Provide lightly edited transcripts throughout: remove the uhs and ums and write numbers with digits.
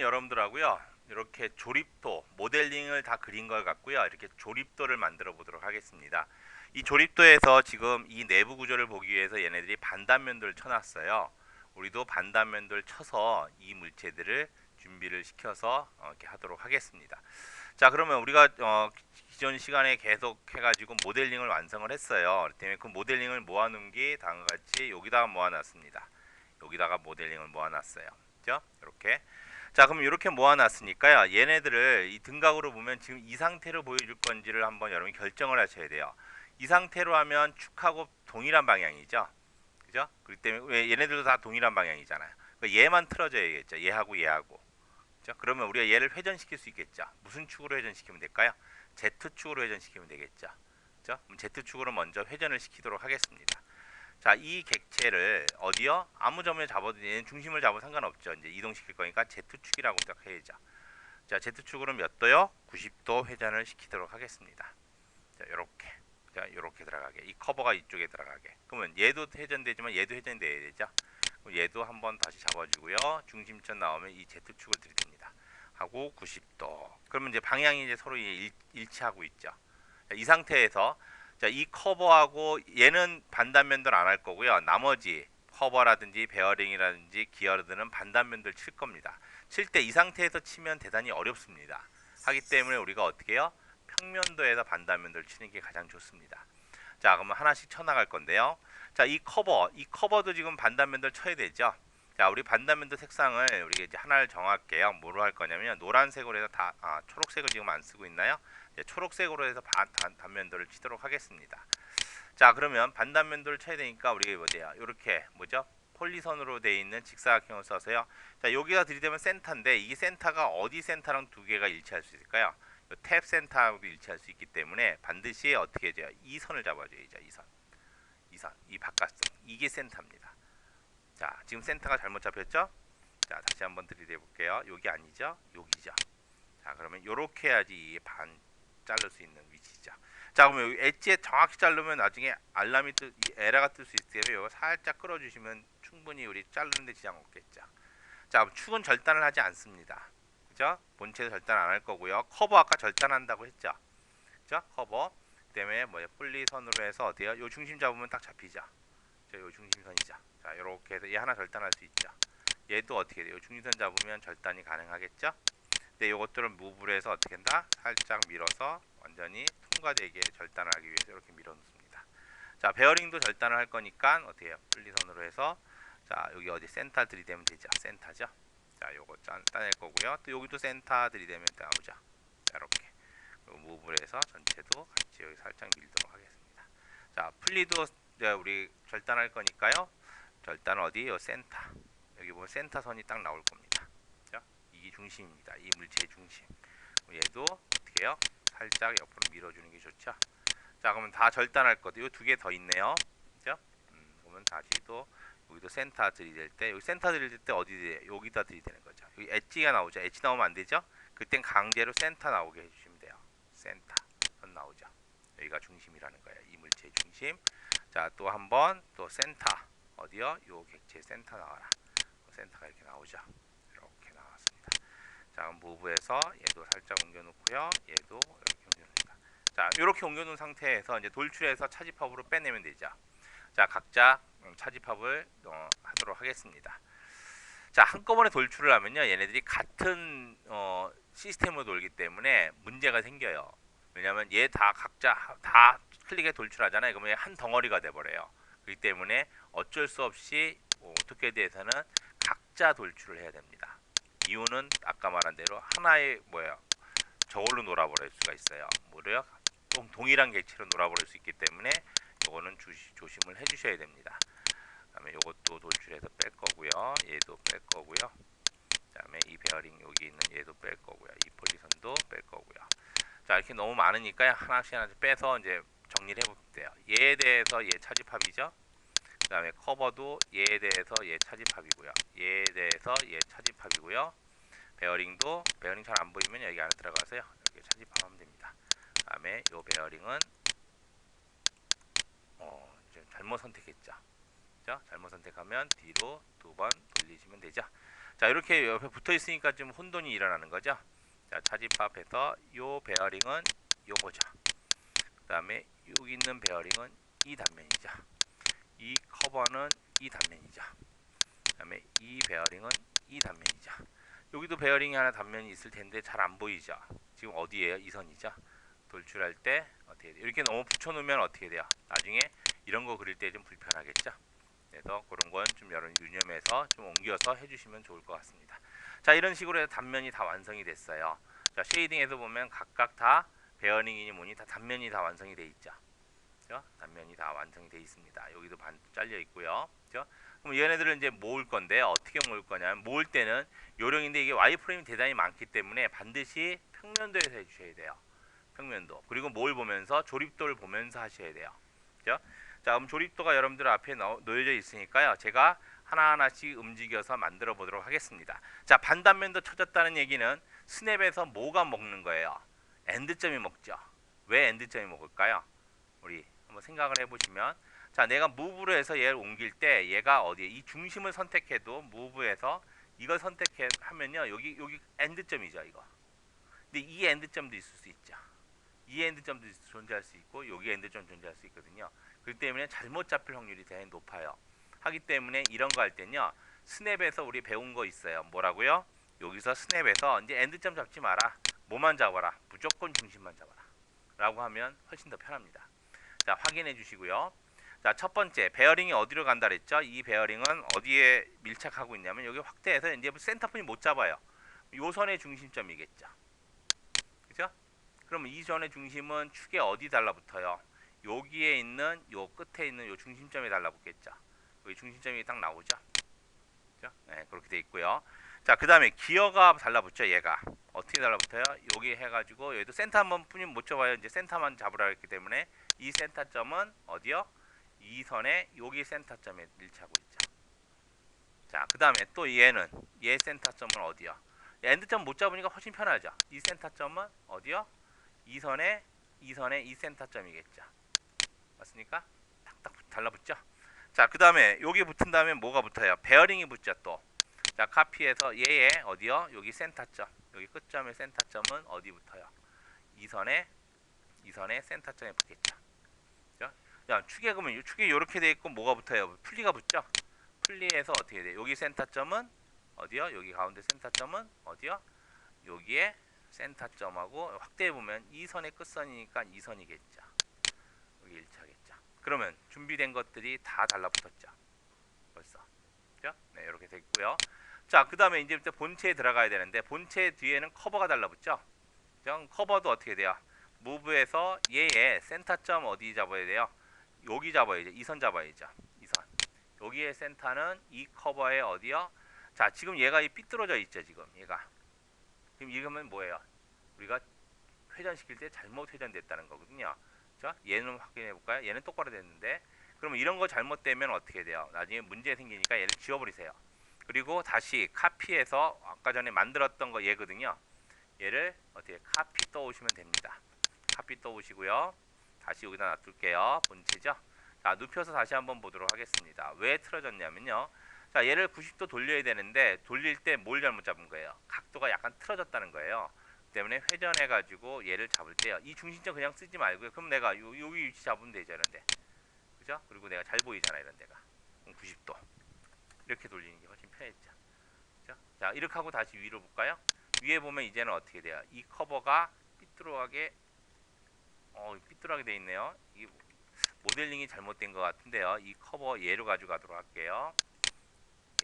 여러분들하고요 이렇게 조립도 모델링을 다 그린 걸 갖고요 이렇게 조립도를 만들어 보도록 하겠습니다. 이 조립도에서 지금 이 내부 구조를 보기 위해서 얘네들이 반단면도를 쳐놨어요. 우리도 반단면도를 쳐서 이 물체들을 준비를 시켜서 이렇게 하도록 하겠습니다. 자, 그러면 우리가 기존 시간에 계속 해가지고 모델링을 완성을 했어요. 그렇기 때문에 그 모델링을 모아놓은 게 다음과 같이 여기다가 모아놨습니다. 여기다가 모델링을 모아놨어요. 그죠? 이렇게. 자, 그럼 이렇게 모아놨으니까요. 얘네들을 이 등각으로 보면 지금 이 상태로 보여줄 건지를 한번 여러분이 결정을 하셔야 돼요. 이 상태로 하면 축하고 동일한 방향이죠. 그죠? 그렇기 때문에 왜 얘네들도 다 동일한 방향이잖아요. 그러니까 얘만 틀어져야겠죠. 얘하고 얘하고. 그죠? 그러면 우리가 얘를 회전시킬 수 있겠죠. 무슨 축으로 회전시키면 될까요? Z축으로 회전시키면 되겠죠. 그죠? 그럼 Z축으로 먼저 회전을 시키도록 하겠습니다. 자, 이 객체를 어디요? 아무 점에 잡아도 얘는 중심을 잡아도 상관없죠. 이제 이동시킬 거니까 Z축이라고 생각해야죠. 자, Z축으로 몇 도요? 90도 회전을 시키도록 하겠습니다. 자, 요렇게. 자, 요렇게 들어가게. 이 커버가 이쪽에 들어가게. 그러면 얘도 회전되지만 얘도 회전돼야 되죠. 그럼 얘도 한번 다시 잡아주고요. 중심점 나오면 이 Z축을 들이댑니다. 하고 90도. 그러면 이제 방향이 이제 서로 일치하고 있죠. 자, 이 상태에서 자, 이 커버하고 얘는 반단면도를 안 할 거고요. 나머지 커버라든지 베어링이라든지 기어드는 반단면도를 칠 겁니다. 칠 때 이 상태에서 치면 대단히 어렵습니다. 하기 때문에 우리가 어떻게 해요? 평면도에서 반단면도를 치는 게 가장 좋습니다. 자, 그러면 하나씩 쳐나갈 건데요. 자, 이 커버도 지금 반단면도를 쳐야 되죠. 자, 우리 반단면도 색상을 우리가 이제 하나를 정할게요. 뭐로 할 거냐면 노란색으로 해서 초록색을 지금 안 쓰고 있나요? 초록색으로 해서 단면도를 치도록 하겠습니다. 자, 그러면 반단면도를 쳐야 되니까 우리가 뭐돼요? 이렇게 뭐죠? 폴리선으로 되어 있는 직사각형을 써서요. 자, 여기가 들이대면 센터인데 이 센터가 어디 센터랑 두 개가 일치할 수 있을까요? 탭 센터하고도 일치할 수 있기 때문에 반드시 어떻게 해줘요? 이 선을 잡아줘야죠. 이 바깥선. 이게 센터입니다. 자, 지금 센터가 잘못 잡혔죠? 자, 다시 한번 들이대 볼게요. 여기 아니죠? 여기죠. 자, 그러면 이렇게 해야지 반 자를 수 있는 위치죠. 자, 그러면 여기 엣지에 정확히 자르면 나중에 알람이 에러가 뜰 수 있기 때문에 이거 살짝 끌어주시면 충분히 우리 자르는데 지장 없겠죠. 자, 축은 절단을 하지 않습니다. 그죠? 본체도 절단 안 할 거고요. 커버 아까 절단한다고 했죠. 그죠? 커버 때문에 뭐 폴리선으로 해서 어때요? 요 중심 잡으면 딱 잡히죠. 요 중심선이죠. 자, 요렇게 해서 얘 하나 절단할 수 있죠. 얘도 어떻게 돼요? 중심선 잡으면 절단이 가능하겠죠? 근데 요것들은 무브를 해서 어떻게 한다? 살짝 밀어서 완전히 통과되게 절단을 하기 위해서 이렇게 밀어 놓습니다. 자, 베어링도 절단을 할 거니까 어떻게 해요? 분리선으로 해서 자, 여기 어디 센터 들이대면 되죠. 센터죠. 자, 요거 따낼 거고요. 또 여기도 센터 들이대면 나오죠. 자, 이렇게 무브를 해서 전체도 같이 여기 살짝 밀도록 하겠습니다. 자, 플리도 우리 절단할 거니까요. 절단 어디? 요 센터. 여기 보면 센터 선이 딱 나올 겁니다. 자, 이게 중심입니다. 이 물체의 중심. 얘도 어떻게 해요? 살짝 옆으로 밀어주는 게 좋죠. 자, 그러면 다 절단할 것도 이 두 개 더 있네요. 그죠? 그러면 다시 또 여기도 센터 들이댈 때 여기 센터 들이댈 때 어디 여기다 들이대는 거죠. 여기 엣지가 나오죠. 엣지 나오면 안 되죠. 그땐 강제로 센터 나오게 해주시면 돼요. 센터 선 나오죠. 여기가 중심이라는 거예요. 이 물체의 중심. 자, 또 한번 또 센터 어디요? 요 객체 센터 나와라. 센터가 이렇게 나오죠. 이렇게 나왔습니다. 자, 그럼 무브에서 얘도 살짝 옮겨놓고요. 얘도 이렇게 옮겨놓습니다. 자, 이렇게 옮겨놓은 상태에서 이제 돌출해서 차집합으로 빼내면 되죠. 자, 각자 차집합을 하도록 하겠습니다. 자, 한꺼번에 돌출을 하면요, 얘네들이 같은 시스템으로 돌기 때문에 문제가 생겨요. 왜냐하면 얘 다 각자 다 클릭에 돌출하잖아요. 그러면 한 덩어리가 돼버려요. 그렇기 때문에 어쩔 수 없이 오토캐드에서는 각자 돌출을 해야 됩니다. 이유는 아까 말한 대로 하나의 저걸로 놀아버릴 수가 있어요. 뭐래요? 동일한 객체로 놀아버릴 수 있기 때문에 이거는 조심을 해주셔야 됩니다. 그다음에 이것도 돌출해서 뺄 거고요. 얘도 뺄 거고요. 그다음에 이 베어링 여기 있는 얘도 뺄 거고요. 이 폴리선도 뺄 거고요. 자, 이렇게 너무 많으니까 하나씩 빼서 이제 정리를 해볼게요. 얘에 대해서 얘 차집합이죠. 그 다음에 커버도 얘에 대해서 얘 차집합이고요. 얘에 대해서 얘 차집합이고요. 베어링도 베어링 잘 안 보이면 여기 안에 들어가서요. 이렇게 차집하면 됩니다. 그 다음에 요 베어링은 이제 잘못 선택했죠. 그죠? 잘못 선택하면 뒤로 두 번 돌리시면 되죠. 자, 이렇게 옆에 붙어 있으니까 좀 혼돈이 일어나는 거죠. 자, 차집합해서 요 베어링은 요거죠. 그 다음에 여기 있는 베어링은 이 단면이죠. 이 커버는 이 단면이죠. 그 다음에 이 베어링은 이 단면이죠. 여기도 베어링이 하나 단면이 있을 텐데 잘 안 보이죠. 지금 어디에요? 이 선이죠. 돌출할 때 어떻게 돼요? 이렇게 너무 붙여놓으면 어떻게 돼요? 나중에 이런 거 그릴 때 좀 불편하겠죠. 그래서 그런 건 좀 여러분 유념해서 좀 옮겨서 해주시면 좋을 것 같습니다. 자, 이런 식으로 해서 단면이 다 완성이 됐어요. 자, 쉐이딩에서 보면 각각 다 베어링이니 뭐니 다 단면이 다 완성이 돼 있죠. 그죠? 단면이 다 완성이 돼 있습니다. 여기도 반 잘려 있고요. 그죠? 그럼 얘네들을 이제 모을 건데 어떻게 모을 거냐면 모을 때는 요령인데 이게 와이프레임이 대단히 많기 때문에 반드시 평면도에서 해주셔야 돼요. 평면도. 그리고 뭘 보면서 조립도를 보면서 하셔야 돼요. 그죠? 자, 그럼 조립도가 여러분들 앞에 놓여져 있으니까요. 제가 하나하나씩 움직여서 만들어 보도록 하겠습니다. 자, 반단면도 쳐졌다는 얘기는 스냅에서 뭐가 먹는 거예요? 엔드점이 먹죠. 왜 엔드점이 먹을까요? 우리 한번 생각을 해보시면, 자, 내가 무브로 해서 얘를 옮길 때 얘가 어디에 이 중심을 선택해도 무브에서 이걸 선택하면요 여기 엔드점이죠 이거. 근데 이 엔드점도 있을 수 있죠. 이 엔드점도 존재할 수 있고 여기 엔드점 존재할 수 있거든요. 그렇기 때문에 잘못 잡힐 확률이 대단히 높아요. 하기 때문에 이런 거 할 때는요 스냅에서 우리 배운 거 있어요. 뭐라고요? 여기서 스냅에서 이제 엔드점 잡지 마라. 뭐만 잡아라. 무조건 중심만 잡아라. 라고 하면 훨씬 더 편합니다. 자, 확인해 주시고요. 자, 첫 번째 베어링이 어디로 간다 그랬죠? 이 베어링은 어디에 밀착하고 있냐면 여기 확대해서 이제 센터폰이 못 잡아요. 요 선의 중심점이겠죠. 그죠? 그러면 이 선의 중심은 축에 어디 달라붙어요? 여기에 있는 요 끝에 있는 요 중심점에 달라붙겠죠. 여기 중심점이 딱 나오죠. 그죠? 네, 그렇게 돼 있고요. 자, 그 다음에 기어가 달라붙죠. 얘가 어떻게 달라붙어요? 여기 해가지고 여기도 센터 한 번뿐이면 못 잡아요. 이제 센터만 잡으라 했기 때문에 이 센터점은 어디요? 이 선에 여기 센터점에 밀착하고 있죠. 자, 그 다음에 또 얘는 얘 센터점은 어디요? 엔드점 못 잡으니까 훨씬 편하죠. 이 센터점은 어디요? 이 선에 이 센터점이겠죠. 맞습니까? 탁탁 달라붙죠. 자, 그 다음에 여기 붙은 다음에 뭐가 붙어요? 베어링이 붙죠 또. 자, 카피해서 얘의 어디요? 여기 센터점, 여기 끝점의 센터점은 어디 붙어요? 이 선의 센터점에 붙겠죠. 그죠? 자, 축에 그러면 이 축이 이렇게 돼 있고 뭐가 붙어요? 풀리가 붙죠. 풀리에서 어떻게 돼? 여기 센터점은 어디요? 여기 가운데 센터점은 어디요? 여기에 센터점하고 확대해 보면 이 선의 끝선이니까 이 선이겠죠. 여기 1차겠죠. 그러면 준비된 것들이 다 달라붙었죠. 벌써. 그죠? 네, 이렇게 됐고요. 자, 그 다음에 이제부터 본체에 들어가야 되는데 본체 뒤에는 커버가 달라붙죠. 그죠? 커버도 어떻게 돼요? 무브에서 얘의 센터점 어디 잡아야 돼요? 여기 잡아야죠. 이 선 잡아야죠. 이 선. 여기의 센터는 이 커버의 어디요? 자, 지금 얘가 삐뚤어져 있죠. 지금 얘가. 지금 이거면 뭐예요? 우리가 회전시킬 때 잘못 회전됐다는 거거든요. 자, 얘는 확인해 볼까요? 얘는 똑바로 됐는데 그러면 이런 거 잘못되면 어떻게 돼요? 나중에 문제 생기니까 얘를 지워버리세요. 그리고 다시 카피해서 아까 전에 만들었던 거 얘거든요. 얘를 어떻게 카피 떠오시면 됩니다. 카피 떠오시고요. 다시 여기다 놔둘게요. 본체죠. 자, 눕혀서 다시 한번 보도록 하겠습니다. 왜 틀어졌냐면요. 자, 얘를 90도 돌려야 되는데 돌릴 때 뭘 잘못 잡은 거예요? 각도가 약간 틀어졌다는 거예요. 때문에 회전해 가지고 얘를 잡을 때요. 이 중심점 그냥 쓰지 말고요. 그럼 내가 여기 위치 잡으면 되죠. 이런데. 그죠? 그리고 내가 잘 보이잖아. 이런 데가. 그럼 90도. 이렇게 돌리는 게 훨씬 편했죠. 그죠? 자, 이렇게 하고 다시 위로 볼까요? 위에 보면 이제는 어떻게 돼요? 이 커버가 삐뚤어하게 삐뚤하게 돼 있네요. 이 모델링이 잘못된 것 같은데요. 이 커버 얘로 가져가도록 할게요.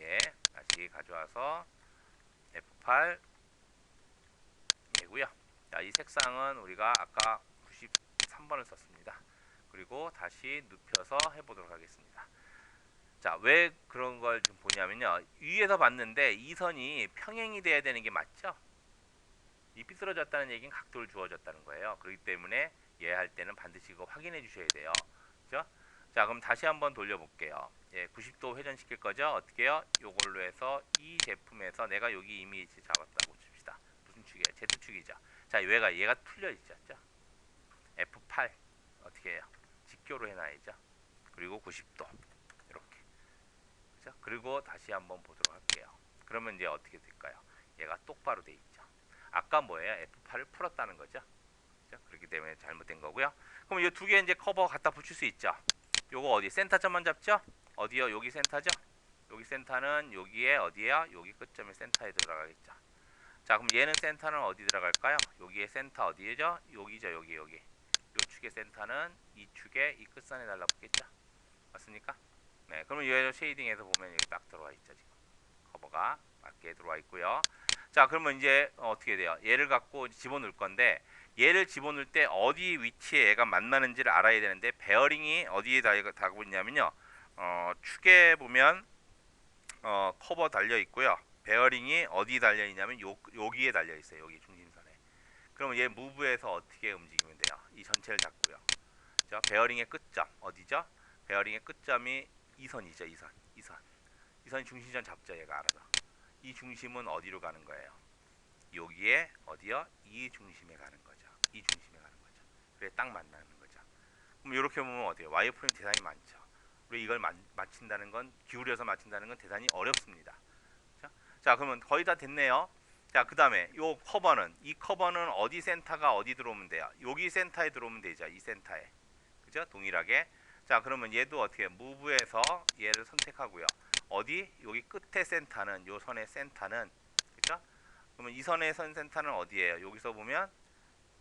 예, 다시 가져와서 F8 얘고요. 자, 이 색상은 우리가 아까 93번을 썼습니다. 그리고 다시 눕혀서 해보도록 하겠습니다. 자, 왜 그런 걸 좀 보냐면요. 위에서 봤는데 이 선이 평행이 돼야 되는 게 맞죠? 이 삐뚤어졌다는 얘기는 각도를 주어졌다는 거예요. 그렇기 때문에 얘 할 때는 반드시 이거 확인해 주셔야 돼요. 그죠? 자, 그럼 다시 한번 돌려볼게요. 예, 90도 회전시킬 거죠? 어떻게 해요? 요걸로 해서 이 제품에서 내가 여기 이미 위치 잡았다고 칩시다. 무슨 축이에요? Z축이죠. 자, 얘가 풀려 있죠. F8 어떻게 해요? 직교로 해놔야죠. 그리고 90도 이렇게. 그죠? 그리고 다시 한번 보도록 할게요. 그러면 이제 어떻게 될까요? 얘가 똑바로 돼 있죠. 아까 뭐예요? F8을 풀었다는 거죠. 그렇죠? 그렇기 때문에 잘못된 거고요. 그럼 이 두 개 이제 커버 갖다 붙일 수 있죠. 요거 어디 센터점만 잡죠? 어디요? 여기 센터죠? 여기 센터는 여기에 어디에요? 여기 끝점에 센터에 들어가겠죠. 자, 그럼 얘는 센터는 어디 들어갈까요? 여기에 센터 어디죠? 여기죠. 여기. 요 축의 센터는 이 축의 이 끝선에 달라붙겠죠. 맞습니까? 네, 그러면 얘를 쉐이딩해서 보면 여기 딱 들어와 있죠. 지금 커버가 맞게 들어와 있고요. 자, 그러면 이제 어떻게 돼요? 얘를 갖고 집어넣을 건데 얘를 집어넣을 때 어디 위치에 얘가 만나는지를 알아야 되는데 베어링이 어디에 달고 있냐면요. 축에 보면 커버 달려 있고요. 베어링이 어디 달려 있냐면 여기에 달려 있어요. 여기 중심선에. 그러면 얘 무브에서 어떻게 움직이면 돼요? 이 전체를 잡고요. 자, 베어링의 끝점 어디죠? 베어링의 끝점이 이 선이죠. 이 선이 중심점 잡죠. 얘가 알아서. 이 중심은 어디로 가는 거예요? 여기에 어디요? 이 중심에 가는 거죠. 이 중심에 가는 거죠. 그래 딱 만나는 거죠. 그럼 이렇게 보면 어때요? 와이어프레임 대단히 많죠. 우리 이걸 맞춘다는 건 기울여서 맞춘다는 건 대단히 어렵습니다. 자, 그러면 거의 다 됐네요. 자, 그 다음에 이 커버는 어디 센터가 어디 들어오면 돼요? 여기 센터에 들어오면 되죠. 이 센터에. 그죠? 동일하게. 자, 그러면 얘도 어떻게 무브에서 얘를 선택하고요. 어디? 여기 끝에 센터는 요 선의 센터는 그죠? 그러면 이 선의 센터는 어디예요? 여기서 보면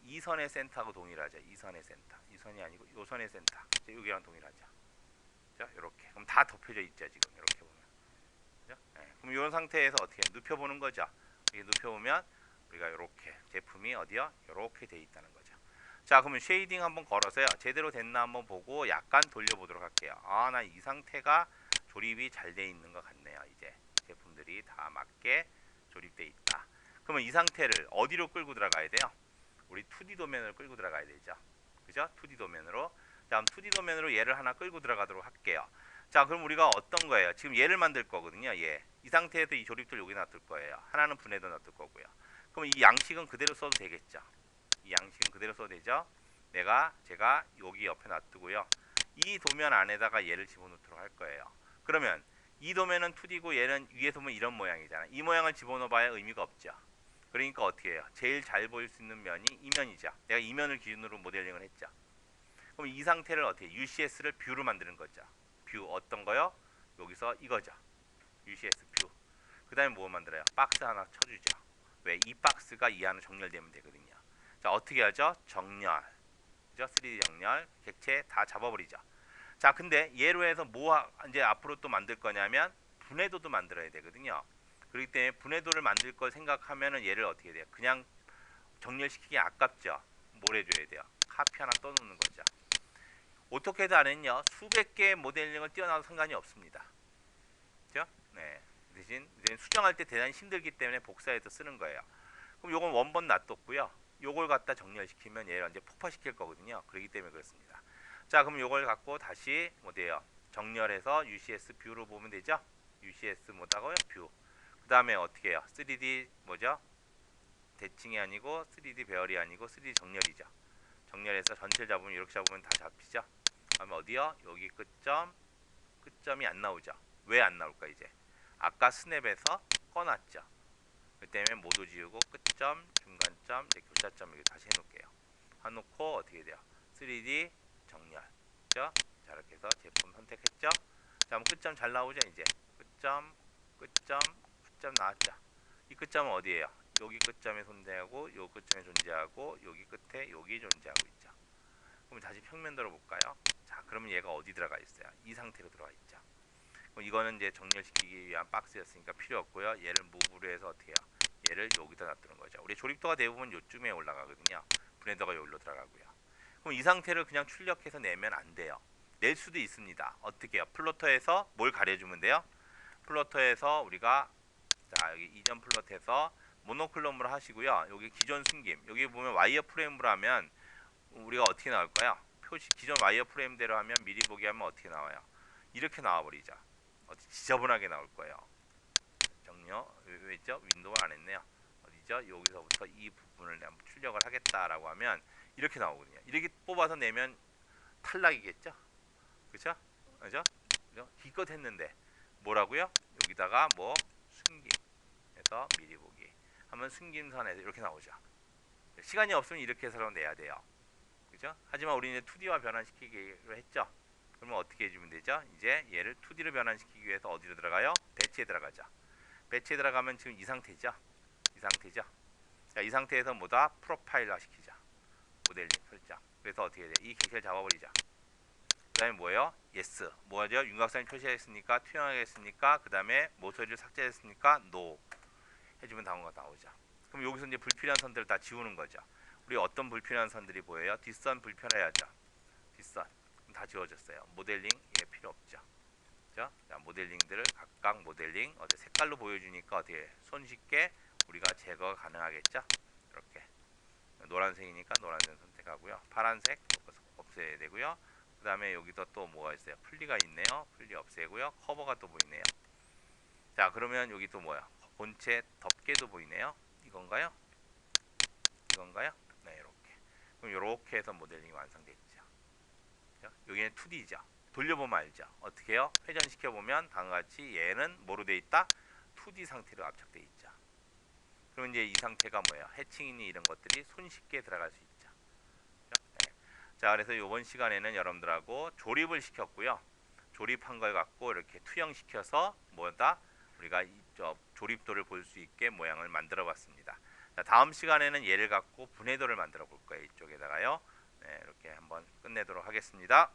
이 선의 센터하고 동일하죠. 이 선의 센터. 이 선이 아니고 요 선의 센터. 여기랑 동일하죠. 자, 이렇게. 그럼 다 덮여져 있죠. 지금 이렇게 보면. 그죠? 네. 그럼 이런 상태에서 어떻게 눕혀보는 거죠. 이렇게 눕혀보면 우리가 이렇게 제품이 어디요? 이렇게 돼 있다는 거죠. 자, 그러면 쉐이딩 한번 걸어서요. 제대로 됐나 한번 보고 약간 돌려보도록 할게요. 아, 나 이 상태가 조립이 잘 돼 있는 것 같네요. 이제 제품들이 다 맞게 조립돼 있다. 그러면 이 상태를 어디로 끌고 들어가야 돼요? 우리 2D 도면으로 끌고 들어가야 되죠. 그죠? 2D 도면으로. 자, 그럼 2D 도면으로 얘를 하나 끌고 들어가도록 할게요. 자, 그럼 우리가 어떤 거예요? 지금 얘를 만들 거거든요. 얘. 이 상태에서 이 조립들 여기 놔둘 거예요. 하나는 분해도 놔둘 거고요. 그럼 이 양식은 그대로 써도 되겠죠. 이 양식은 그대로 써도 되죠. 제가 여기 옆에 놔두고요. 이 도면 안에다가 얘를 집어넣도록 할 거예요. 그러면 이 도면은 2D고 얘는 위에서 보면 이런 모양이잖아. 이 모양을 집어넣어봐야 의미가 없죠. 그러니까 어떻게 해요? 제일 잘 보일 수 있는 면이 이 면이죠. 내가 이 면을 기준으로 모델링을 했죠. 그럼 이 상태를 어떻게 UCS를 뷰로 만드는 거죠. 뷰 어떤 거요? 여기서 이거죠. UCS 뷰. 그 다음에 뭐 만들어요? 박스 하나 쳐주죠. 왜? 이 박스가 이 안에 정렬되면 되거든요. 자, 어떻게 하죠? 정렬. 그죠? 3D 정렬. 객체 다 잡아버리죠. 자, 근데 얘로 해서 이제 앞으로 또 만들 거냐면 분해도도 만들어야 되거든요. 그렇기 때문에 분해도를 만들 걸 생각하면은 얘를 어떻게 돼요? 그냥 정렬시키기 아깝죠. 뭘 해줘야 돼요? 카피 하나 떠놓는 거죠. 오토캐드 안에는요 수백 개의 모델링을 띄워놔도 상관이 없습니다. 그죠? 네. 대신 수정할 때 대단히 힘들기 때문에 복사해서 쓰는 거예요. 그럼 요건 원본 놔뒀고요. 요걸 갖다 정렬시키면 얘를 이제 폭파시킬 거거든요. 그렇기 때문에 그렇습니다. 자, 그럼 요걸 갖고 다시 뭐돼요? 정렬해서 UCS 뷰로 보면 되죠? UCS 뭐다고요? 뷰. 그 다음에 어떻게 해요? 3D 뭐죠? 대칭이 아니고 3D 배열이 아니고 3D 정렬이죠. 정렬해서 전체를 잡으면 이렇게 잡으면 다 잡히죠. 그다음에 어디요? 여기 끝점이 안 나오죠. 왜 안 나올까 이제? 아까 스냅에서 꺼놨죠. 그 때문에 모두 지우고 끝점, 중간점, 이제 교차점 이렇게 다시 해놓을게요. 해놓고 어떻게 돼요? 3D 정렬. 그죠? 자, 이렇게 해서 제품 선택했죠. 자, 그럼 끝점 잘 나오죠 이제. 끝점 나왔죠. 이 끝점은 어디예요? 여기 끝점에 존재하고 요 끝점에 존재하고 여기 끝에 여기 존재하고 있죠. 그럼 다시 평면 들어볼까요? 자, 그러면 얘가 어디 들어가 있어요? 이 상태로 들어가 있죠. 그럼 이거는 이제 정렬시키기 위한 박스였으니까 필요 없고요. 얘를 무브로 해서 어떻게 해요? 얘를 여기다 놔두는 거죠. 우리 조립도가 대부분 요쯤에 올라가거든요. 분해도가 여기로 들어가고요. 그럼 이 상태를 그냥 출력해서 내면 안 돼요. 낼 수도 있습니다. 어떻게 해요? 플로터에서 뭘 가려주면 돼요? 플로터에서 우리가 자, 여기 이전 플롯에서 모노클롬으로 하시고요. 여기 기존 숨김. 여기 보면 와이어 프레임으로 하면 우리가 어떻게 나올까요? 표시 기존 와이어 프레임대로 하면 미리 보기 하면 어떻게 나와요? 이렇게 나와버리죠. 어떻게 지저분하게 나올 거예요. 정렬 왜죠? 윈도우를 안 했네요. 어디죠? 여기서부터 이 부분을 내가 출력을 하겠다라고 하면 이렇게 나오거든요. 이렇게 뽑아서 내면 탈락이겠죠? 그렇죠? 그죠? 기껏 했는데 뭐라고요? 여기다가 뭐 숨김 해서 미리 보기 하면 숨김선에서 이렇게 나오죠. 시간이 없으면 이렇게 해서 내야 돼요. 그죠? 하지만 우리는 2D와 변환시키기로 했죠. 그러면 어떻게 해주면 되죠? 이제 얘를 2D로 변환시키기 위해서 어디로 들어가요? 배치에 들어가죠. 배치에 들어가면 지금 이 상태죠. 이 상태죠. 자, 이 상태에서 뭐다? 프로파일화 시키자. 모델링 설정. 그래서 어떻게 해야 돼? 이 객체를 잡아버리자. 그 다음에 뭐예요? yes. 뭐죠? 윤곽선을 표시했으니까 투영하겠습니까? 그 다음에 모서리를 삭제했으니까 no. 해주면 다음과 나오죠. 그럼 여기서 이제 불필요한 선들을 다 지우는 거죠. 우리 어떤 불필요한 선들이 보여요? 뒷선 불편해야죠. 뒷선 다 지워졌어요. 모델링 얘 필요 없죠. 그죠? 자, 모델링들을 각각 모델링 어때 색깔로 보여주니까 어떻게 손쉽게 우리가 제거가 가능하겠죠. 이렇게 노란색이니까 노란색 선택하고요. 파란색 없애야 되고요. 그 다음에 여기도 또 뭐가 있어요? 풀리가 있네요. 풀리 없애고요. 커버가 또 보이네요. 자, 그러면 여기 또 뭐야? 본체 덮개도 보이네요. 이건가요? 이건가요? 네, 이렇게. 그럼 이렇게 해서 모델링이 완성됐죠. 여기는 2D죠. 돌려보면 알죠. 어떻게 해요? 회전시켜보면 다음과 같이 얘는 뭐로 돼 있다? 2D 상태로 압착돼 있죠. 그럼 이제 이 상태가 뭐예요? 해칭이니 이런 것들이 손쉽게 들어갈 수 있죠. 네. 자, 그래서 이번 시간에는 여러분들하고 조립을 시켰고요. 조립한 걸 갖고 이렇게 투영시켜서 뭐다? 우리가 조립도를 볼 수 있게 모양을 만들어 봤습니다. 자, 다음 시간에는 얘를 갖고 분해도를 만들어 볼 거예요. 이쪽에다가요. 네, 이렇게 한번 끝내도록 하겠습니다.